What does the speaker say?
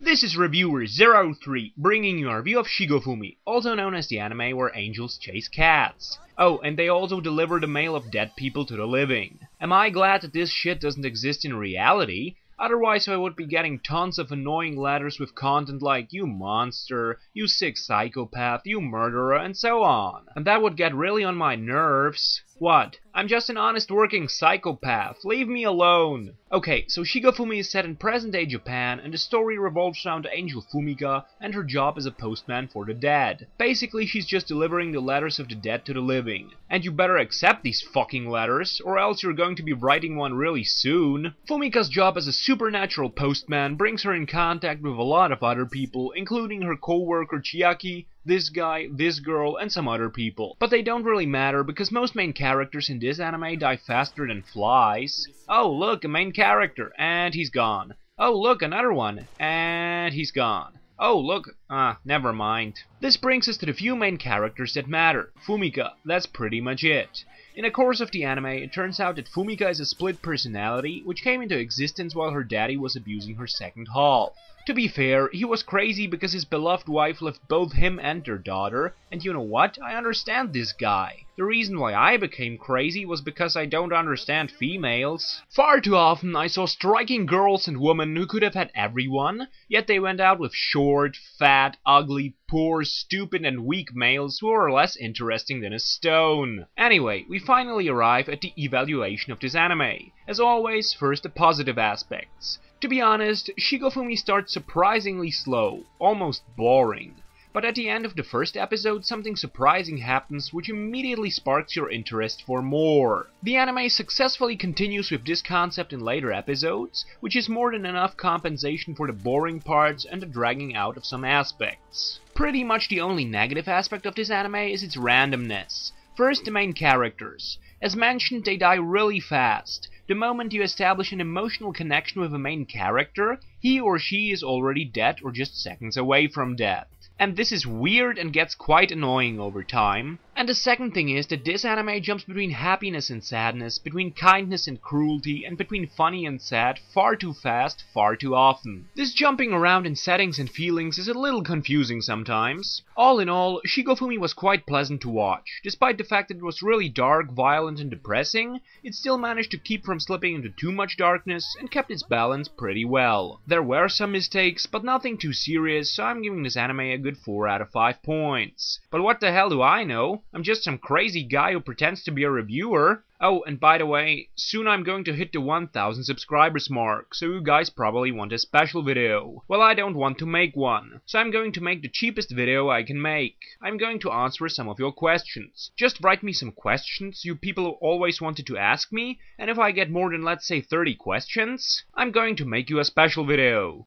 This is Reviewer03, bringing you a review of Shigofumi, also known as the anime where angels chase cats. Oh, and they also deliver the mail of dead people to the living. Am I glad that this shit doesn't exist in reality? Otherwise I would be getting tons of annoying letters with content like, you monster, you sick psychopath, you murderer, and so on. And that would get really on my nerves. What? I'm just an honest working psychopath. Leave me alone. Okay, so Shigofumi is set in present-day Japan, and the story revolves around Angel Fumika and her job as a postman for the dead. Basically, she's just delivering the letters of the dead to the living. And you better accept these fucking letters, or else you're going to be writing one really soon. Fumika's job as a supernatural postman brings her in contact with a lot of other people, including her co-worker Chiaki, this guy, this girl, and some other people. But they don't really matter because most main characters in this anime die faster than flies. Oh look, a main character, and he's gone. Oh look, another one, and he's gone. Oh look, never mind. This brings us to the few main characters that matter. Fumika, that's pretty much it. In the course of the anime, it turns out that Fumika is a split personality, which came into existence while her daddy was abusing her second half. To be fair, he was crazy because his beloved wife left both him and their daughter, and you know what? I understand this guy. The reason why I became crazy was because I don't understand females. Far too often I saw striking girls and women who could have had everyone, yet they went out with short, fat, ugly, poor, stupid and weak males who are less interesting than a stone. Anyway, we finally arrive at the evaluation of this anime. As always, first the positive aspects. To be honest, Shigofumi starts surprisingly slow, almost boring. But at the end of the first episode, something surprising happens which immediately sparks your interest for more. The anime successfully continues with this concept in later episodes, which is more than enough compensation for the boring parts and the dragging out of some aspects. Pretty much the only negative aspect of this anime is its randomness. First, the main characters. As mentioned, they die really fast. The moment you establish an emotional connection with a main character, he or she is already dead or just seconds away from death. And this is weird and gets quite annoying over time. And the second thing is that this anime jumps between happiness and sadness, between kindness and cruelty, and between funny and sad far too fast, far too often. This jumping around in settings and feelings is a little confusing sometimes. All in all, Shigofumi was quite pleasant to watch. Despite the fact that it was really dark, violent and depressing, it still managed to keep from slipping into too much darkness and kept its balance pretty well. There were some mistakes, but nothing too serious, so I'm giving this anime a good 4 out of 5 points. But what the hell do I know? I'm just some crazy guy who pretends to be a reviewer. Oh, and by the way, soon I'm going to hit the 1000 subscribers mark, so you guys probably want a special video. Well, I don't want to make one, so I'm going to make the cheapest video I can make. I'm going to answer some of your questions. Just write me some questions you people always wanted to ask me, and if I get more than, let's say, 30 questions, I'm going to make you a special video.